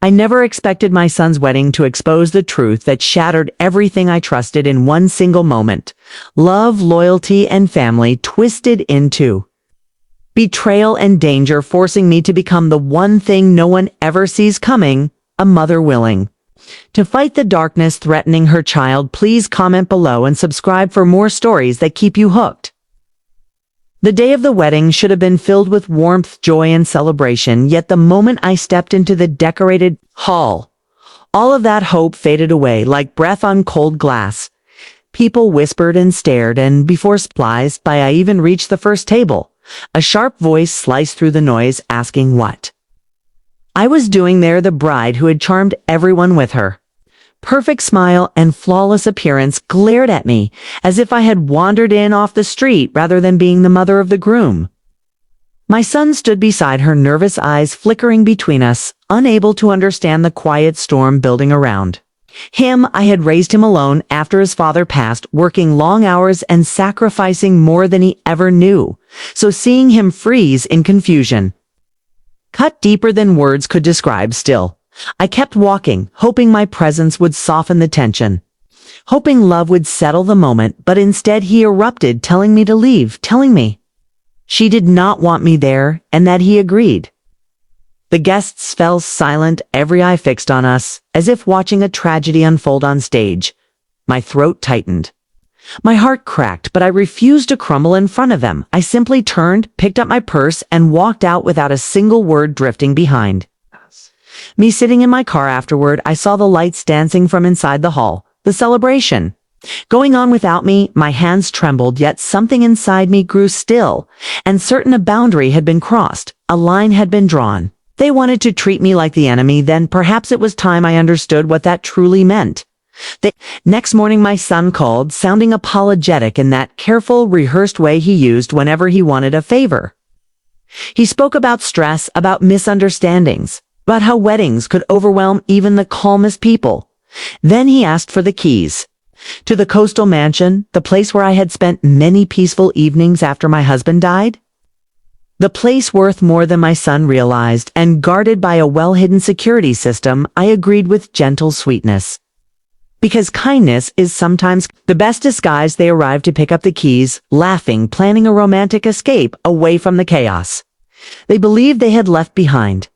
I never expected my son's wedding to expose the truth that shattered everything I trusted in one single moment. Love, loyalty, and family twisted into betrayal and danger, forcing me to become the one thing no one ever sees coming, a mother willing to fight the darkness threatening her child. Please comment below and subscribe for more stories that keep you hooked. The day of the wedding should have been filled with warmth, joy, and celebration, yet the moment I stepped into the decorated hall, all of that hope faded away like breath on cold glass. People whispered and stared, and before surprised by I even reached the first table, a sharp voice sliced through the noise, asking what I was doing there. The bride who had charmed everyone with her perfect smile and flawless appearance glared at me as if I had wandered in off the street rather than being the mother of the groom. My son stood beside her, nervous eyes flickering between us, unable to understand the quiet storm building around him. I had raised him alone after his father passed, working long hours and sacrificing more than he ever knew. So seeing him freeze in confusion cut deeper than words could describe. Still, I kept walking, hoping my presence would soften the tension, hoping love would settle the moment, but instead he erupted, telling me to leave, telling me she did not want me there, and that he agreed. The guests fell silent, every eye fixed on us, as if watching a tragedy unfold on stage. My throat tightened. My heart cracked, but I refused to crumble in front of them. I simply turned, picked up my purse, and walked out without a single word drifting behind me. Sitting in my car afterward, I saw the lights dancing from inside the hall, the celebration going on without me. My hands trembled, yet something inside me grew still, and certain a boundary had been crossed, a line had been drawn. They wanted to treat me like the enemy, then perhaps it was time I understood what that truly meant. The next morning my son called, sounding apologetic in that careful, rehearsed way he used whenever he wanted a favor. He spoke about stress, about misunderstandings, about how weddings could overwhelm even the calmest people. Then he asked for the keys to the coastal mansion, the place where I had spent many peaceful evenings after my husband died. The place worth more than my son realized, and guarded by a well-hidden security system. I agreed with gentle sweetness. Because kindness is sometimes the best disguise. They arrived to pick up the keys, laughing, planning a romantic escape away from the chaos they believed they had left behind.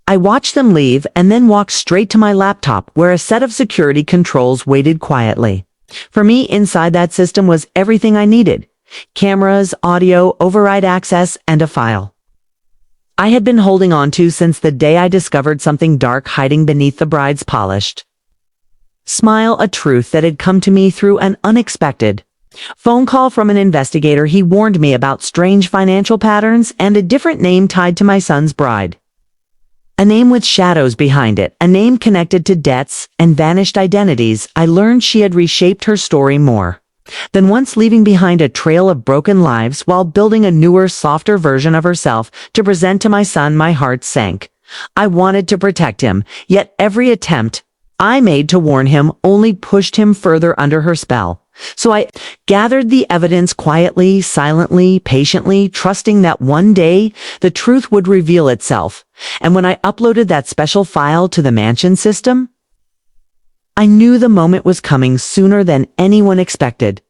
I watched them leave and then walked straight to my laptop, where a set of security controls waited quietly. For me, inside that system was everything I needed: cameras, audio, override access, and a file I had been holding on to since the day I discovered something dark hiding beneath the bride's polished smile, a truth that had come to me through an unexpected phone call from an investigator. He warned me about strange financial patterns and a different name tied to my son's bride. A name with shadows behind it, a name connected to debts and vanished identities. I learned she had reshaped her story more than once, leaving behind a trail of broken lives while building a newer, softer version of herself to present to my son. My heart sank. I wanted to protect him, yet every attempt I made to warn him only pushed him further under her spell. So I gathered the evidence quietly, silently, patiently, trusting that one day the truth would reveal itself. And when I uploaded that special file to the mansion system, I knew the moment was coming sooner than anyone expected.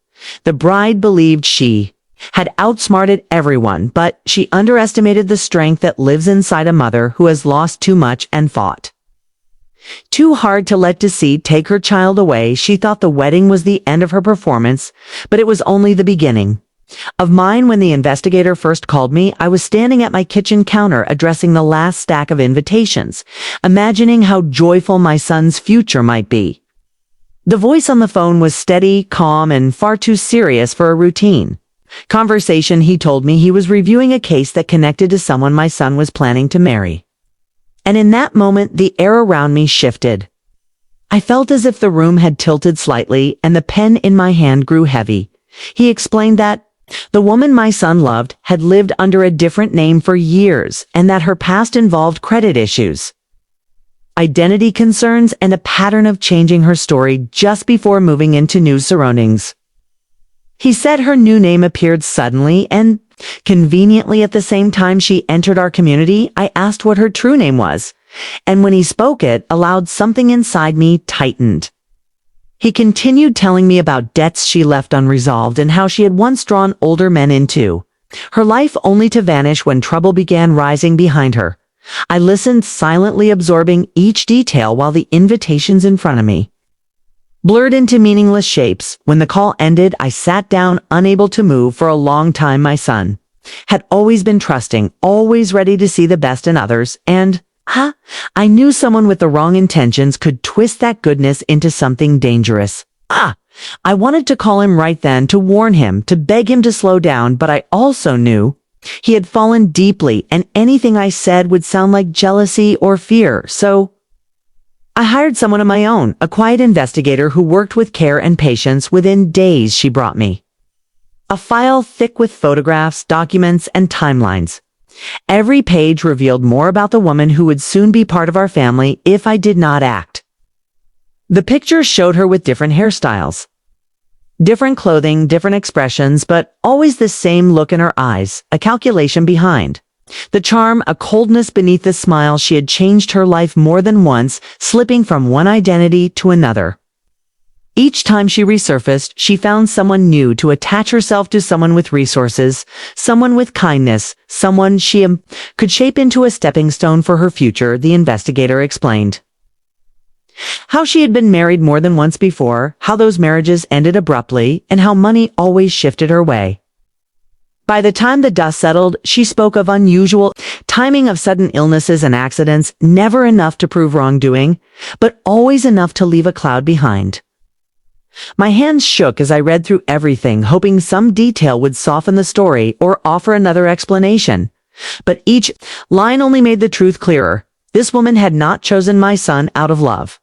The bride believed she had outsmarted everyone, but she underestimated the strength that lives inside a mother who has lost too much and fought too hard to let deceit take her child away. She thought the wedding was the end of her performance, but it was only the beginning of mine. When the investigator first called me, I was standing at my kitchen counter addressing the last stack of invitations, imagining how joyful my son's future might be. The voice on the phone was steady, calm, and far too serious for a routine conversation. He told me he was reviewing a case that connected to someone my son was planning to marry. And in that moment, the air around me shifted. I felt as if the room had tilted slightly and the pen in my hand grew heavy. He explained that the woman my son loved had lived under a different name for years, and that her past involved credit issues, identity concerns, and a pattern of changing her story just before moving into new surroundings. He said her new name appeared suddenly and conveniently at the same time she entered our community. I asked what her true name was, And when he spoke it aloud, something inside me tightened. He continued telling me about debts she left unresolved and how she had once drawn older men into her life only to vanish when trouble began rising behind her. I listened, silently absorbing each detail while the invitations in front of me blurred into meaningless shapes. When the call ended, I sat down, unable to move. For a long time, my son had always been trusting, always ready to see the best in others, and I knew someone with the wrong intentions could twist that goodness into something dangerous. I wanted to call him right then, to warn him, to beg him to slow down, but I also knew he had fallen deeply, and anything I said would sound like jealousy or fear. So I hired someone of my own, a quiet investigator who worked with care and patience. Within days, she brought me a file thick with photographs, documents, and timelines. Every page revealed more about the woman who would soon be part of our family if I did not act. The pictures showed her with different hairstyles, different clothing, different expressions, but always the same look in her eyes, a calculation behind the charm, a coldness beneath the smile. She had changed her life more than once, slipping from one identity to another. Each time she resurfaced, she found someone new to attach herself to, someone with resources, someone with kindness, someone she could shape into a stepping stone for her future, the investigator explained. How she had been married more than once before, how those marriages ended abruptly, and how money always shifted her way. By the time the dust settled, she spoke of unusual timing, of sudden illnesses and accidents, never enough to prove wrongdoing, but always enough to leave a cloud behind. My hands shook as I read through everything, hoping some detail would soften the story or offer another explanation. But each line only made the truth clearer. This woman had not chosen my son out of love.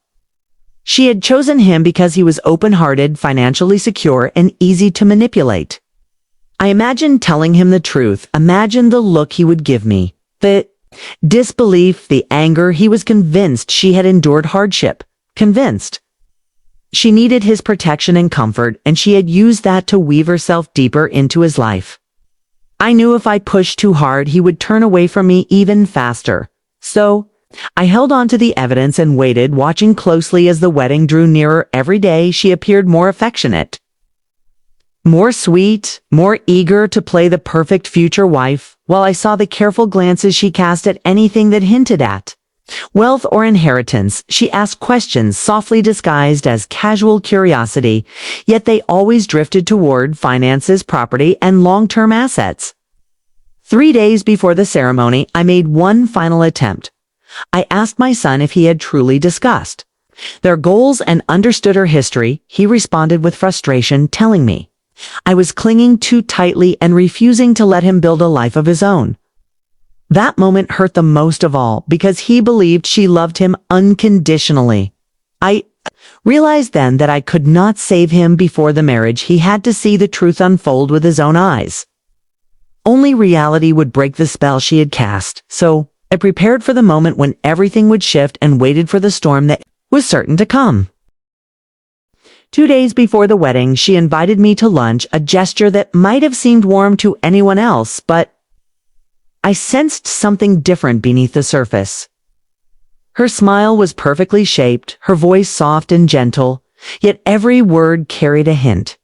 She had chosen him because he was open-hearted, financially secure, and easy to manipulate. I imagined telling him the truth, imagined the look he would give me, the disbelief, the anger. He was convinced she had endured hardship, convinced she needed his protection and comfort, and she had used that to weave herself deeper into his life. I knew if I pushed too hard, he would turn away from me even faster. So I held on to the evidence and waited, watching closely as the wedding drew nearer. Every day she appeared more affectionate, more sweet, more eager to play the perfect future wife, while I saw the careful glances she cast at anything that hinted at wealth or inheritance. She asked questions softly disguised as casual curiosity, yet they always drifted toward finances, property, and long-term assets. 3 days before the ceremony, I made one final attempt. I asked my son if he had truly discussed their goals and understood her history. He responded with frustration, telling me I was clinging too tightly and refusing to let him build a life of his own. That moment hurt the most of all, because he believed she loved him unconditionally. I realized then that I could not save him before the marriage. He had to see the truth unfold with his own eyes. Only reality would break the spell she had cast, so I prepared for the moment when everything would shift and waited for the storm that was certain to come. 2 days before the wedding, she invited me to lunch, a gesture that might have seemed warm to anyone else, but I sensed something different beneath the surface. Her smile was perfectly shaped, her voice soft and gentle, yet every word carried a hint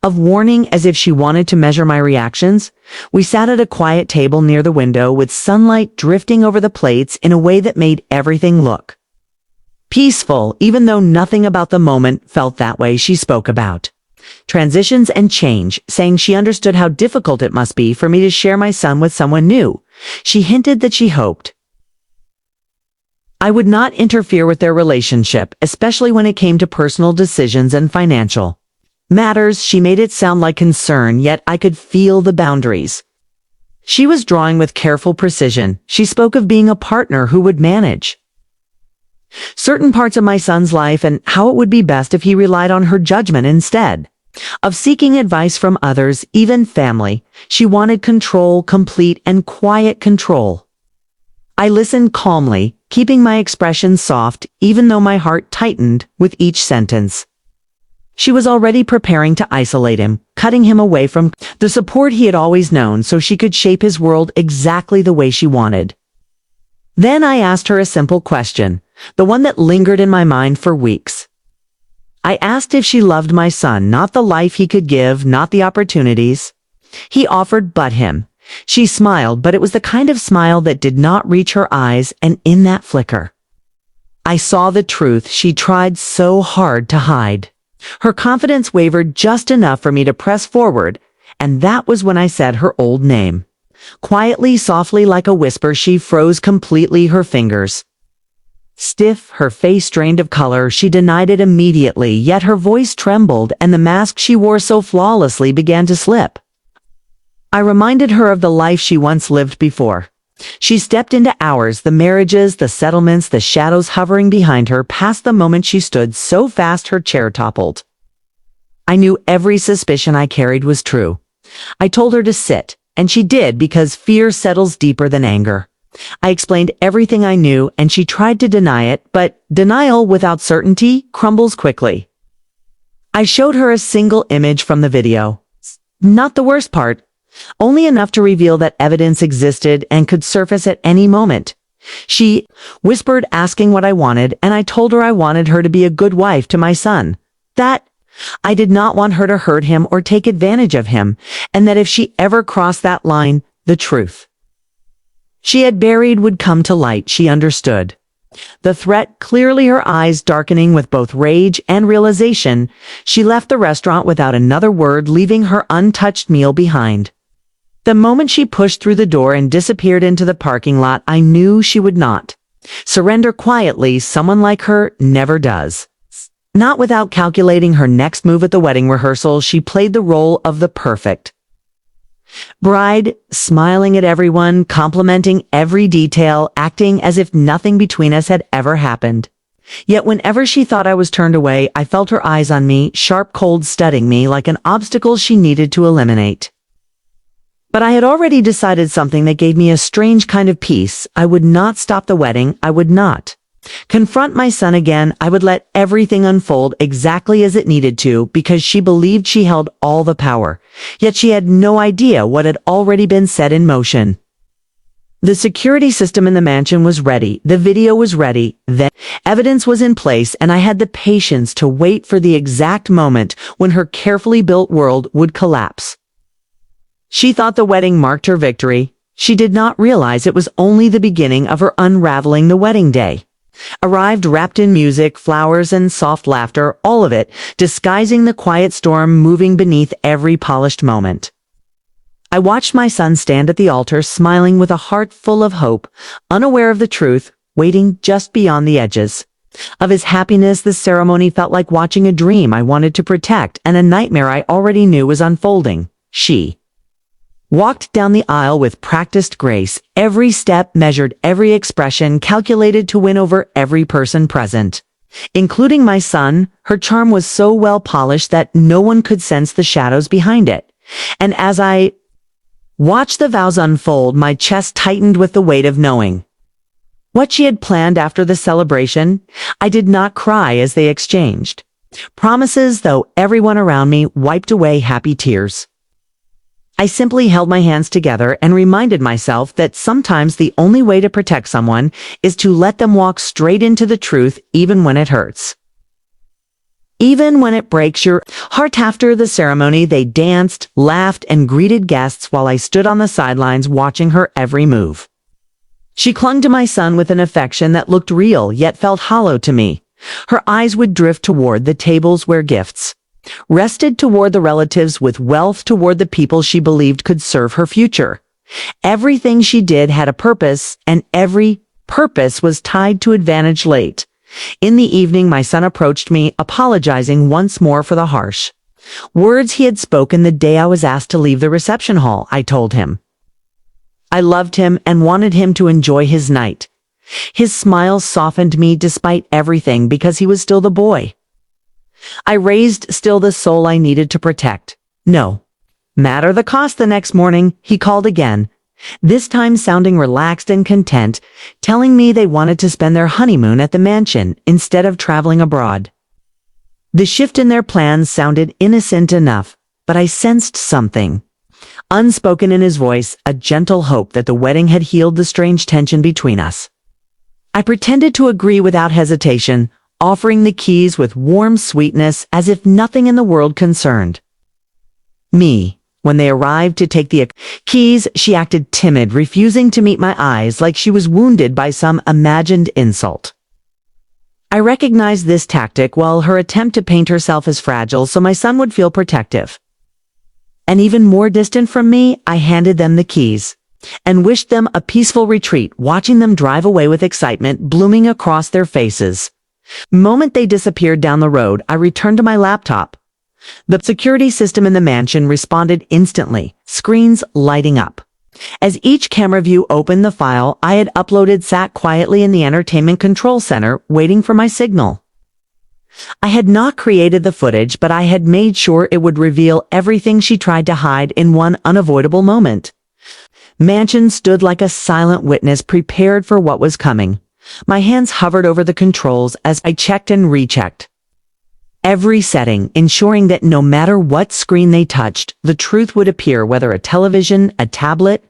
of warning, as if she wanted to measure my reactions. We sat at a quiet table near the window, with sunlight drifting over the plates in a way that made everything look peaceful, even though nothing about the moment felt that way. She spoke about transitions and change, saying she understood how difficult it must be for me to share my son with someone new. She hinted that she hoped I would not interfere with their relationship, especially when it came to personal decisions and financial matters. She made it sound like concern, yet I could feel the boundaries she was drawing with careful precision. She spoke of being a partner who would manage certain parts of my son's life and how it would be best if he relied on her judgment instead of seeking advice from others, even family. She wanted control, complete and quiet control. I listened calmly, keeping my expression soft, even though my heart tightened with each sentence. She was already preparing to isolate him, cutting him away from the support he had always known so she could shape his world exactly the way she wanted. Then I asked her a simple question, the one that lingered in my mind for weeks. I asked if she loved my son, not the life he could give, not the opportunities he offered, but him. She smiled, but it was the kind of smile that did not reach her eyes, and in that flicker, I saw the truth she tried so hard to hide. Her confidence wavered just enough for me to press forward, and that was when I said her old name. Quietly, softly, like a whisper, she froze completely, her fingers stiff, her face drained of color. She denied it immediately, yet her voice trembled, and the mask she wore so flawlessly began to slip. I reminded her of the life she once lived before. She stepped into ours, the marriages, the settlements, the shadows hovering behind her, past the moment she stood so fast her chair toppled. I knew every suspicion I carried was true. I told her to sit, and she did, because fear settles deeper than anger. I explained everything I knew, and she tried to deny it, but denial without certainty crumbles quickly. I showed her a single image from the video. Not the worst part, only enough to reveal that evidence existed and could surface at any moment. She whispered, asking what I wanted, and I told her I wanted her to be a good wife to my son. That I did not want her to hurt him or take advantage of him, and that if she ever crossed that line, the truth she had buried would come to light. She understood the threat clearly, her eyes darkening with both rage and realization. She left the restaurant without another word, leaving her untouched meal behind. The moment she pushed through the door and disappeared into the parking lot, I knew she would not surrender quietly. Someone like her never does. Not without calculating her next move. At the wedding rehearsal, she played the role of the perfect bride, smiling at everyone, complimenting every detail, acting as if nothing between us had ever happened. Yet whenever she thought I was turned away, I felt her eyes on me, sharp, cold, studying me like an obstacle she needed to eliminate. But I had already decided something that gave me a strange kind of peace. I would not stop the wedding. I would not confront my son again. I would let everything unfold exactly as it needed to, because she believed she held all the power. Yet she had no idea what had already been set in motion. The security system in the mansion was ready. The video was ready. The evidence was in place, and I had the patience to wait for the exact moment when her carefully built world would collapse. She thought the wedding marked her victory. She did not realize it was only the beginning of her unraveling. The wedding day arrived wrapped in music, flowers, and soft laughter, all of it disguising the quiet storm moving beneath every polished moment. I watched my son stand at the altar, smiling with a heart full of hope, unaware of the truth, waiting just beyond the edges of his happiness. The ceremony felt like watching a dream I wanted to protect, and a nightmare I already knew was unfolding. She walked down the aisle with practiced grace, every step measured, every expression calculated to win over every person present, including my son. Her charm was so well polished that no one could sense the shadows behind it. And as I watched the vows unfold, my chest tightened with the weight of knowing what she had planned after the celebration. I did not cry as they exchanged promises, though everyone around me wiped away happy tears. I simply held my hands together and reminded myself that sometimes the only way to protect someone is to let them walk straight into the truth, even when it hurts. Even when it breaks your heart. After the ceremony, they danced, laughed, and greeted guests while I stood on the sidelines watching her every move. She clung to my son with an affection that looked real yet felt hollow to me. Her eyes would drift toward the tables where gifts rested, toward the relatives with wealth, toward the people she believed could serve her future. Everything she did had a purpose, and every purpose was tied to advantage. Late in the evening, my son approached me, apologizing once more for the harsh words he had spoken the day I was asked to leave the reception hall. I told him I loved him and wanted him to enjoy his night. His smile softened me despite everything, because he was still the boy I raised, still the soul I needed to protect. No matter the cost. The next morning, he called again, this time sounding relaxed and content, telling me they wanted to spend their honeymoon at the mansion instead of traveling abroad. The shift in their plans sounded innocent enough, but I sensed something unspoken in his voice, a gentle hope that the wedding had healed the strange tension between us. I pretended to agree without hesitation, offering the keys with warm sweetness as if nothing in the world concerned me. When they arrived to take the keys, she acted timid, refusing to meet my eyes like she was wounded by some imagined insult. I recognized this tactic while her attempt to paint herself as fragile so my son would feel protective. And even more distant from me, I handed them the keys and wished them a peaceful retreat, watching them drive away with excitement blooming across their faces. The moment they disappeared down the road, I returned to my laptop. The security system in the mansion responded instantly, screens lighting up. As each camera view opened the file I had uploaded sat quietly in the entertainment control center, waiting for my signal. I had not created the footage, but I had made sure it would reveal everything she tried to hide in one unavoidable moment. Mansion stood like a silent witness, prepared for what was coming. My hands hovered over the controls as I checked and rechecked every setting, ensuring that no matter what screen they touched, the truth would appear, whether a television, a tablet,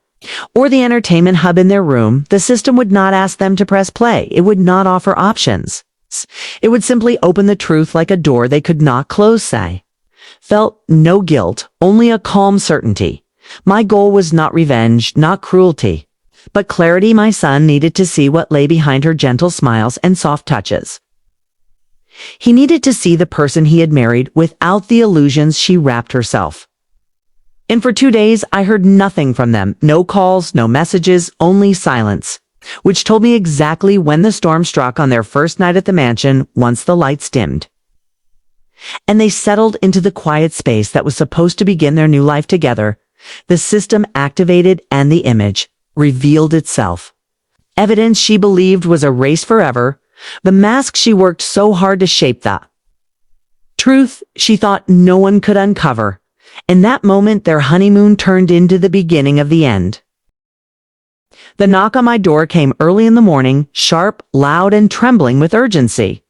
or the entertainment hub in their room. The system would not ask them to press play. It would not offer options. It would simply open the truth like a door they could not close. I felt no guilt, only a calm certainty. My goal was not revenge, not cruelty, but clarity. My son needed to see what lay behind her gentle smiles and soft touches. He needed to see the person he had married without the illusions she wrapped herself. And for 2 days, I heard nothing from them. No calls, no messages, only silence, which told me exactly when the storm struck on their first night at the mansion, once the lights dimmed. And they settled into the quiet space that was supposed to begin their new life together. The system activated and the image revealed itself. Evidence she believed was erased forever. The mask she worked so hard to shape, the truth she thought no one could uncover. In that moment, their honeymoon turned into the beginning of the end. The knock on my door came early in the morning, sharp, loud, and trembling with urgency.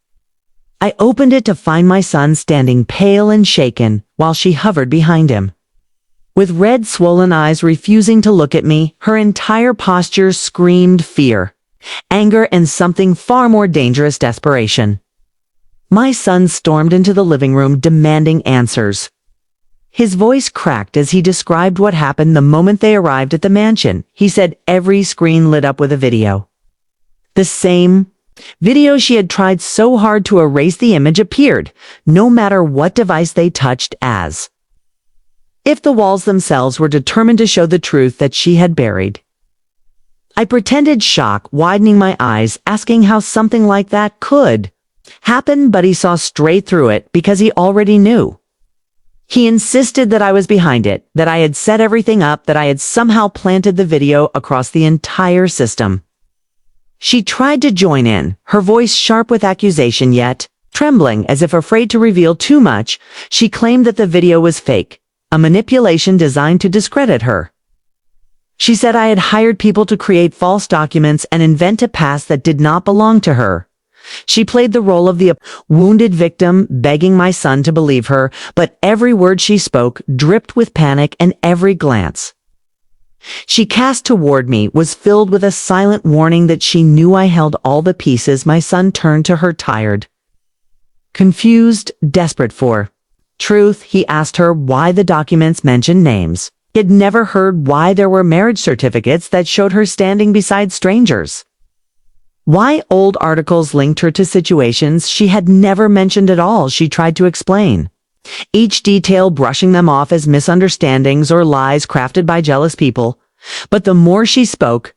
I opened it to find my son standing pale and shaken while she hovered behind him. With red, swollen eyes refusing to look at me, her entire posture screamed fear, anger, and something far more dangerous, desperation. My son stormed into the living room, demanding answers. His voice cracked as he described what happened the moment they arrived at the mansion. He said every screen lit up with a video. The same video she had tried so hard to erase. The image appeared, no matter what device they touched, as if the walls themselves were determined to show the truth that she had buried. I pretended shock, widening my eyes, asking how something like that could happen, but he saw straight through it because he already knew. He insisted that I was behind it, that I had set everything up, that I had somehow planted the video across the entire system. She tried to join in, her voice sharp with accusation, yet trembling as if afraid to reveal too much. She claimed that the video was fake, a manipulation designed to discredit her. She said I had hired people to create false documents and invent a past that did not belong to her. She played the role of the wounded victim, begging my son to believe her, but every word she spoke dripped with panic, and every glance she cast toward me was filled with a silent warning that she knew I held all the pieces. My son turned to her, tired, confused, desperate for truth. He asked her why the documents mentioned names. He had never heard why there were marriage certificates that showed her standing beside strangers. Why old articles linked her to situations she had never mentioned at all. She tried to explain each detail, brushing them off as misunderstandings or lies crafted by jealous people. But the more she spoke,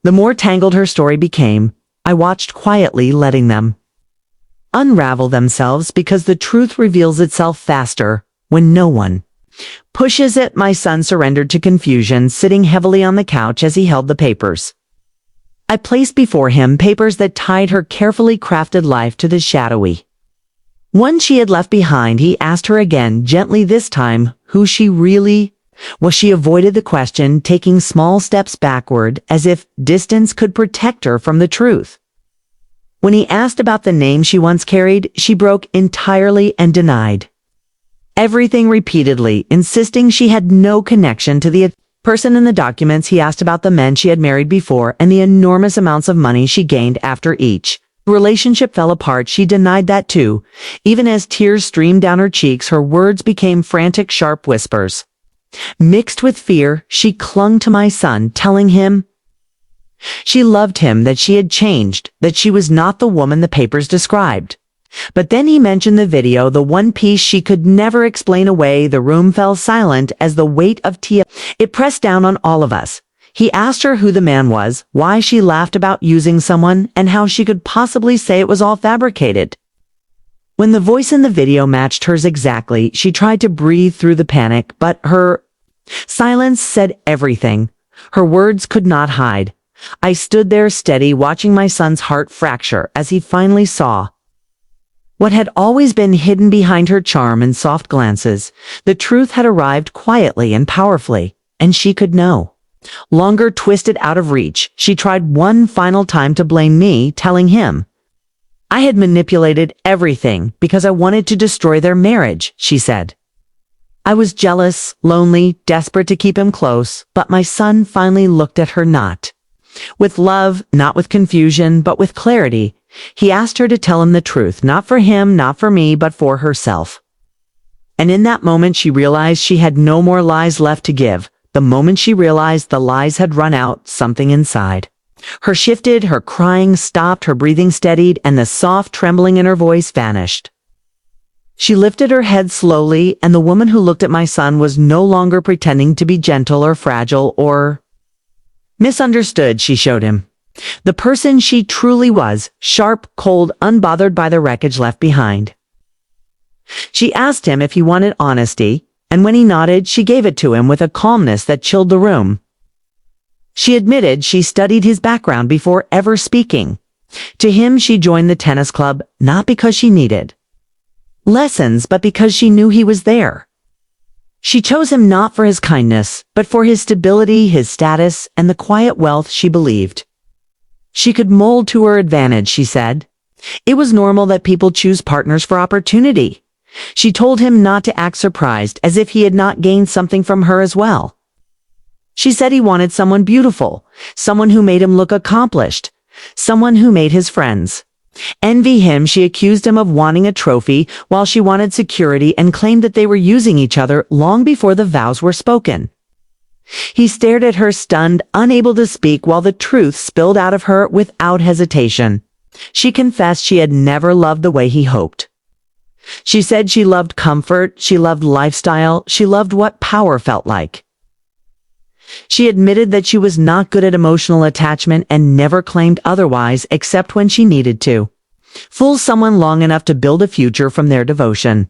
the more tangled her story became. I watched quietly, letting them unravel themselves, because the truth reveals itself faster when no one pushes it. My son surrendered to confusion, sitting heavily on the couch as he held the papers. I placed before him papers that tied her carefully crafted life to the shadowy one she had left behind. He asked her again, gently this time, who she really was. She avoided the question, taking small steps backward, as if distance could protect her from the truth. When he asked about the name she once carried, she broke entirely and denied everything repeatedly, insisting she had no connection to the person in the documents, he asked about the men she had married before and the enormous amounts of money she gained after each. The relationship fell apart. She denied that too. Even as tears streamed down her cheeks, her words became frantic, sharp whispers. Mixed with fear, she clung to my son, telling him she loved him, that she had changed, that she was not the woman the papers described. But then he mentioned the video, the one piece she could never explain away. The room fell silent as the weight of Tia. It pressed down on all of us. He asked her who the man was, why she laughed about using someone, and how she could possibly say it was all fabricated. When the voice in the video matched hers exactly, she tried to breathe through the panic, but her silence said everything. Her words could not hide. I stood there steady, watching my son's heart fracture as he finally saw what had always been hidden behind her charm and soft glances. The truth had arrived quietly and powerfully, and she could know. Longer twisted out of reach, she tried one final time to blame me, telling him I had manipulated everything because I wanted to destroy their marriage, she said. I was jealous, lonely, desperate to keep him close, but my son finally looked at her not with love, not with confusion, but with clarity. He asked her to tell him the truth, not for him, not for me, but for herself. And in that moment she realized she had no more lies left to give. The moment she realized the lies had run out, something inside her shifted, her crying stopped, her breathing steadied, and the soft trembling in her voice vanished. She lifted her head slowly, and the woman who looked at my son was no longer pretending to be gentle or fragile or misunderstood. She showed him the person she truly was, sharp, cold, unbothered by the wreckage left behind. She asked him if he wanted honesty, and when he nodded, she gave it to him with a calmness that chilled the room. She admitted she studied his background before ever speaking. To him, she joined the tennis club, not because she needed lessons, but because she knew he was there. She chose him not for his kindness, but for his stability, his status, and the quiet wealth she believed she could mold to her advantage, she said. It was normal that people choose partners for opportunity. She told him not to act surprised, as if he had not gained something from her as well. She said he wanted someone beautiful, someone who made him look accomplished, someone who made his friends envy him. She accused him of wanting a trophy while she wanted security, and claimed that they were using each other long before the vows were spoken. He stared at her, stunned, unable to speak, while the truth spilled out of her without hesitation. She confessed she had never loved the way he hoped. She said she loved comfort, she loved lifestyle, she loved what power felt like. She admitted that she was not good at emotional attachment and never claimed otherwise, except when she needed to fool someone long enough to build a future from their devotion.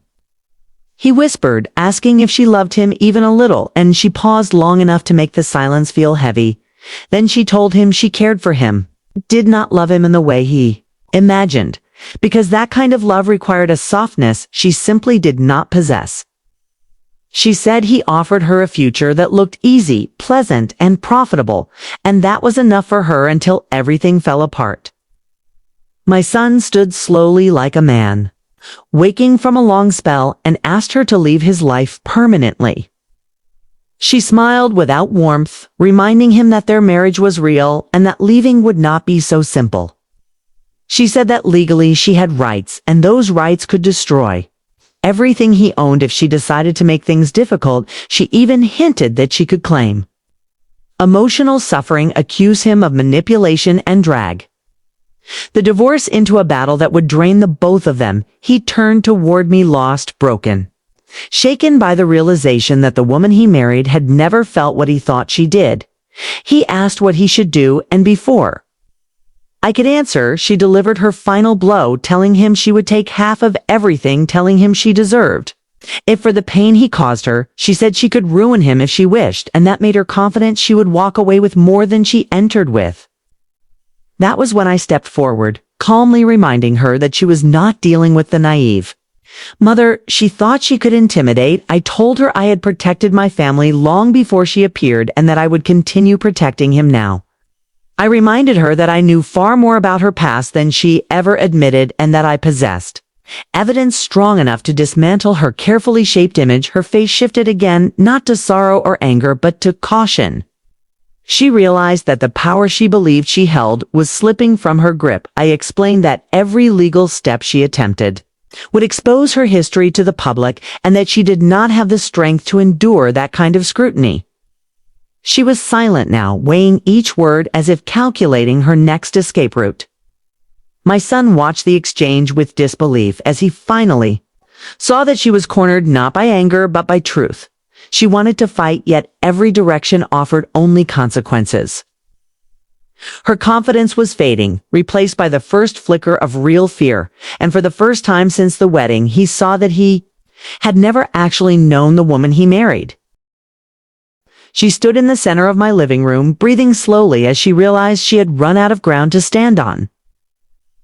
He whispered, asking if she loved him even a little, and she paused long enough to make the silence feel heavy. Then she told him she cared for him, did not love him in the way he imagined, because that kind of love required a softness she simply did not possess. She said he offered her a future that looked easy, pleasant, and profitable, and that was enough for her until everything fell apart. My son stood slowly like a man, waking from a long spell, and asked her to leave his life permanently. She smiled without warmth, reminding him that their marriage was real and that leaving would not be so simple. She said that legally she had rights, and those rights could destroy everything he owned if she decided to make things difficult. She even hinted that she could claim emotional suffering, accuse him of manipulation, and drag the divorce into a battle that would drain the both of them. He turned toward me, lost, broken, shaken by the realization that the woman he married had never felt what he thought she did. He asked what he should do, and before I could answer, she delivered her final blow, telling him she would take half of everything, telling him she deserved it for the pain he caused her. She said she could ruin him if she wished, and that made her confident she would walk away with more than she entered with. That was when I stepped forward, calmly reminding her that she was not dealing with the naive mother she thought she could intimidate. I told her I had protected my family long before she appeared, and that I would continue protecting him now. I reminded her that I knew far more about her past than she ever admitted, and that I possessed Evidence strong enough to dismantle her carefully shaped image. Her face shifted again, not to sorrow or anger, but to caution. She realized that the power she believed she held was slipping from her grip. I explained that every legal step she attempted would expose her history to the public and that she did not have the strength to endure that kind of scrutiny. She was silent now, weighing each word as if calculating her next escape route. My son watched the exchange with disbelief as he finally saw that she was cornered not by anger but by truth. She wanted to fight, yet every direction offered only consequences. Her confidence was fading, replaced by the first flicker of real fear, and for the first time since the wedding, he saw that he had never actually known the woman he married. She stood in the center of my living room, breathing slowly as she realized she had run out of ground to stand on.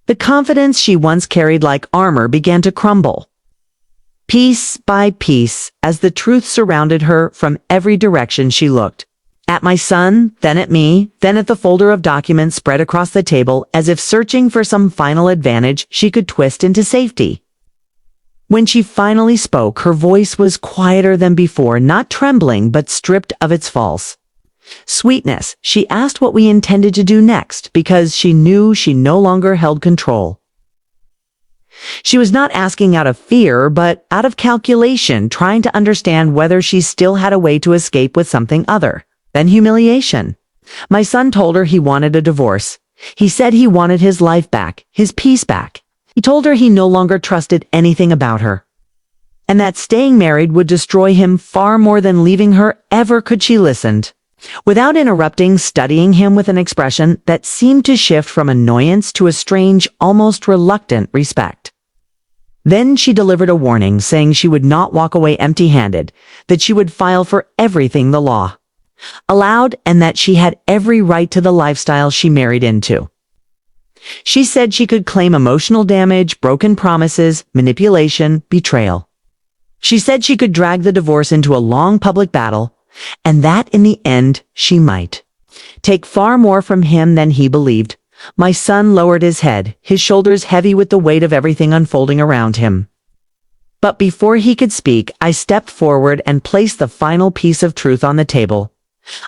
The confidence she once carried like armor began to crumble, piece by piece, as the truth surrounded her from every direction she looked. At my son, then at me, then at the folder of documents spread across the table, as if searching for some final advantage she could twist into safety. When she finally spoke, her voice was quieter than before, not trembling, but stripped of its false sweetness. She asked what we intended to do next, because she knew she no longer held control. She was not asking out of fear, but out of calculation, trying to understand whether she still had a way to escape with something other than humiliation. My son told her he wanted a divorce. He said he wanted his life back, his peace back. He told her he no longer trusted anything about her, and that staying married would destroy him far more than leaving her ever could. She listened, without interrupting, studying him with an expression that seemed to shift from annoyance to a strange, almost reluctant respect. Then she delivered a warning, saying she would not walk away empty-handed, that she would file for everything the law allowed, and that she had every right to the lifestyle she married into. She said she could claim emotional damage, broken promises, manipulation, betrayal. She said she could drag the divorce into a long public battle, and that in the end she might take far more from him than he believed. My son lowered his head, his shoulders heavy with the weight of everything unfolding around him. But before he could speak, I stepped forward and placed the final piece of truth on the table.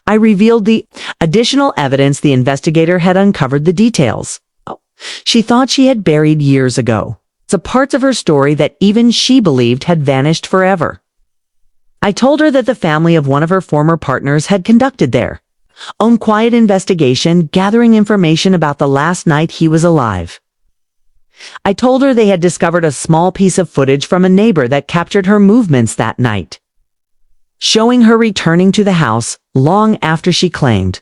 I revealed the additional evidence the investigator had uncovered, the details she thought she had buried years ago. The parts of her story that even she believed had vanished forever. I told her that the family of one of her former partners had conducted their own quiet investigation, gathering information about the last night he was alive. I told her they had discovered a small piece of footage from a neighbor that captured her movements that night, showing her returning to the house long after she claimed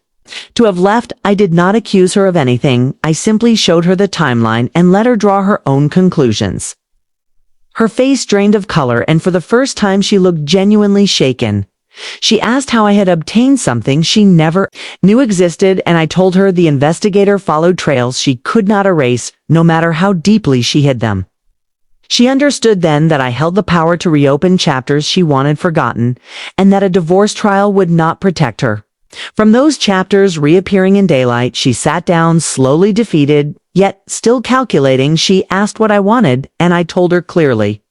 to have left. I did not accuse her of anything. I simply showed her the timeline and let her draw her own conclusions. Her face drained of color, and for the first time she looked genuinely shaken. She asked how I had obtained something she never knew existed, and I told her the investigator followed trails she could not erase, no matter how deeply she hid them. She understood then that I held the power to reopen chapters she wanted forgotten, and that a divorce trial would not protect her from those chapters reappearing in daylight. She sat down, slowly, defeated, yet still calculating. She asked what I wanted, and I told her clearly.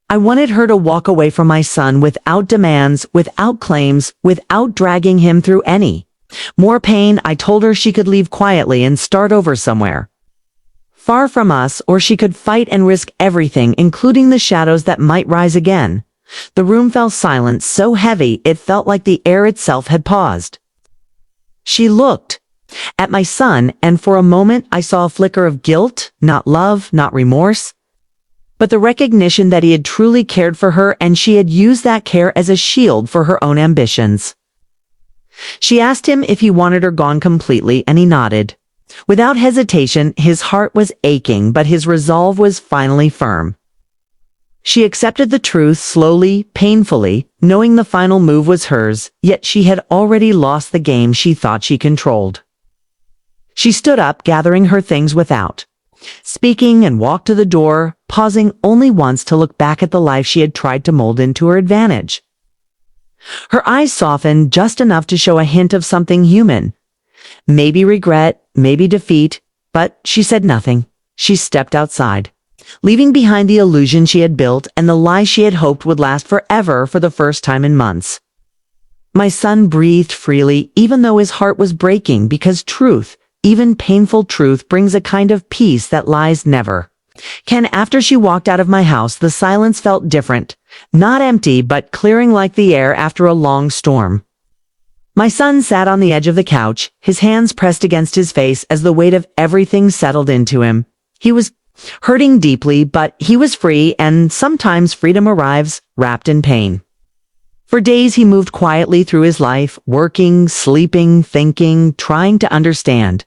I wanted her to walk away from my son without demands, without claims, without dragging him through any more pain. I told her she could leave quietly and start over somewhere far from us, or she could fight and risk everything, including the shadows that might rise again. The room fell silent, so heavy it felt like the air itself had paused. She looked at my son, and for a moment I saw a flicker of guilt, not love, not remorse, but the recognition that he had truly cared for her, and she had used that care as a shield for her own ambitions. She asked him if he wanted her gone completely, and he nodded. Without hesitation, his heart was aching, but his resolve was finally firm. She accepted the truth slowly, painfully, knowing the final move was hers, yet she had already lost the game she thought she controlled. She stood up, gathering her things without speaking, and walked to the door, pausing only once to look back at the life she had tried to mold into her advantage. Her eyes softened just enough to show a hint of something human. Maybe regret, maybe defeat, but she said nothing. She stepped outside. leaving behind the illusion she had built and the lie she had hoped would last forever for the first time in months. My son breathed freely, even though his heart was breaking, because truth, even painful truth, brings a kind of peace that lies never. Ken, after she walked out of my house, the silence felt different. Not empty, but clearing like the air after a long storm. My son sat on the edge of the couch, his hands pressed against his face as the weight of everything settled into him. He was hurting deeply, but he was free, and sometimes freedom arrives wrapped in pain. For days he moved quietly through his life, working, sleeping, thinking, trying to understand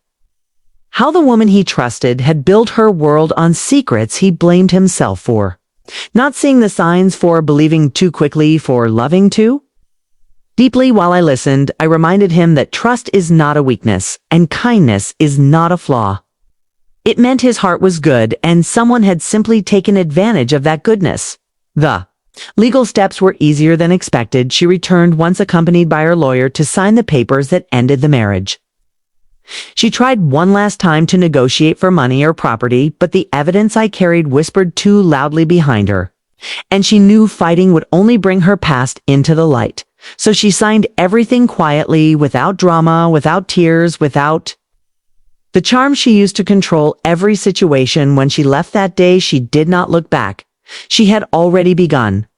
how the woman he trusted had built her world on secrets he blamed himself for. Not seeing the signs, for believing too quickly, for loving too. Deeply while I listened, I reminded him that trust is not a weakness, and kindness is not a flaw. It meant his heart was good, and someone had simply taken advantage of that goodness. The legal steps were easier than expected. She returned once, accompanied by her lawyer, to sign the papers that ended the marriage. She tried one last time to negotiate for money or property, but the evidence I carried whispered too loudly behind her. And she knew fighting would only bring her past into the light. So she signed everything quietly, without drama, without tears, without the charm she used to control every situation. When she left that day, she did not look back. She had already begun,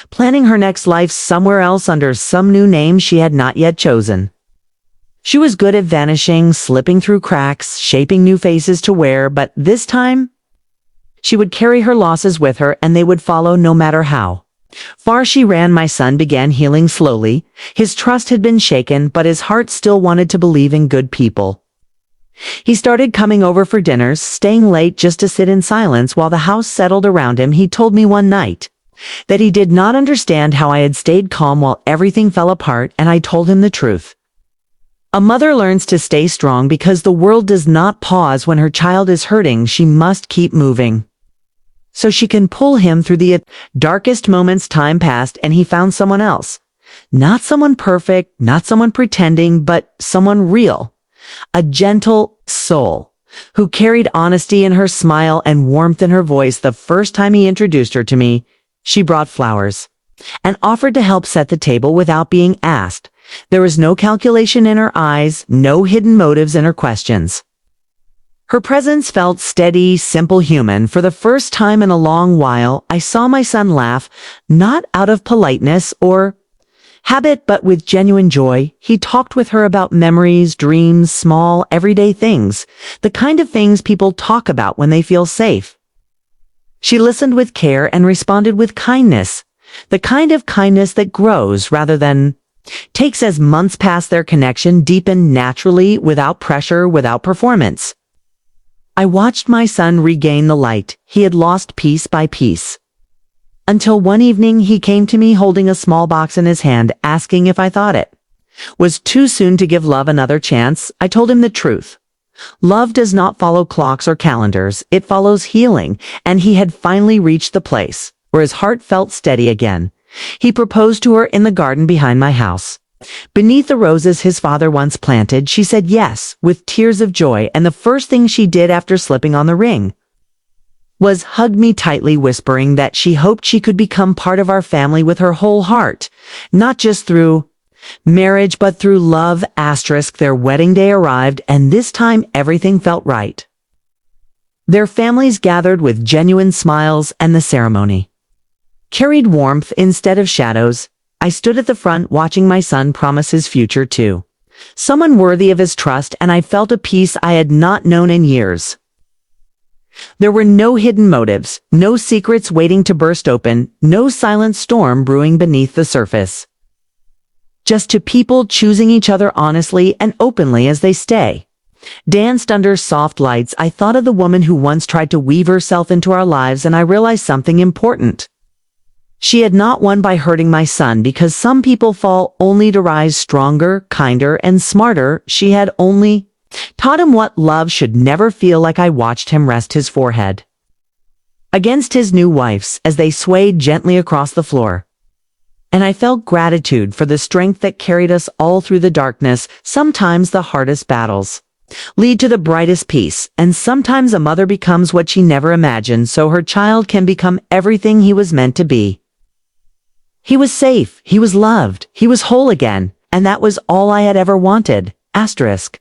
planning her next life somewhere else under some new name she had not yet chosen. She was good at vanishing, slipping through cracks, shaping new faces to wear, but this time, she would carry her losses with her, and they would follow no matter how far she ran. My son began healing slowly. His trust had been shaken, but his heart still wanted to believe in good people. He started coming over for dinners, staying late just to sit in silence while the house settled around him. He told me one night that he did not understand how I had stayed calm while everything fell apart, and I told him the truth. A mother learns to stay strong because the world does not pause when her child is hurting. She must keep moving, so she can pull him through the darkest moments. Time passed, and he found someone else. Not someone perfect, not someone pretending, but someone real. A gentle soul who carried honesty in her smile and warmth in her voice. The first time he introduced her to me, she brought flowers and offered to help set the table without being asked. There was no calculation in her eyes, no hidden motives in her questions. Her presence felt steady, simple, human. For the first time in a long while, I saw my son laugh, not out of politeness or habit, but with genuine joy. He talked with her about memories, dreams, small, everyday things, the kind of things people talk about when they feel safe. She listened with care and responded with kindness, the kind of kindness that grows rather than takes. As months passed, their connection deepened naturally, without pressure, without performance. I watched my son regain the light he had lost piece by piece. Until one evening he came to me holding a small box in his hand, asking if I thought it was too soon to give love another chance. I told him the truth. Love does not follow clocks or calendars, it follows healing, and he had finally reached the place where his heart felt steady again. He proposed to her in the garden behind my house. Beneath the roses his father once planted, she said yes, with tears of joy, and the first thing she did after slipping on the ring was hug me tightly, whispering that she hoped she could become part of our family with her whole heart, not just through marriage, but through love. Their wedding day arrived, and this time everything felt right. Their families gathered with genuine smiles, and the ceremony carried warmth instead of shadows. I stood at the front watching my son promise his future to someone worthy of his trust, and I felt a peace I had not known in years. There were no hidden motives, no secrets waiting to burst open, no silent storm brewing beneath the surface. Just two people choosing each other honestly and openly as they danced under soft lights. I thought of the woman who once tried to weave herself into our lives, and I realized something important. She had not won by hurting my son, because some people fall only to rise stronger, kinder, and smarter. She had only taught him what love should never feel like. I watched him rest his forehead against his new wife's as they swayed gently across the floor, and I felt gratitude for the strength that carried us all through the darkness, sometimes the hardest battles. lead to the brightest peace, and sometimes a mother becomes what she never imagined so her child can become everything he was meant to be. He was safe, he was loved, he was whole again, and that was all I had ever wanted. Asterisk.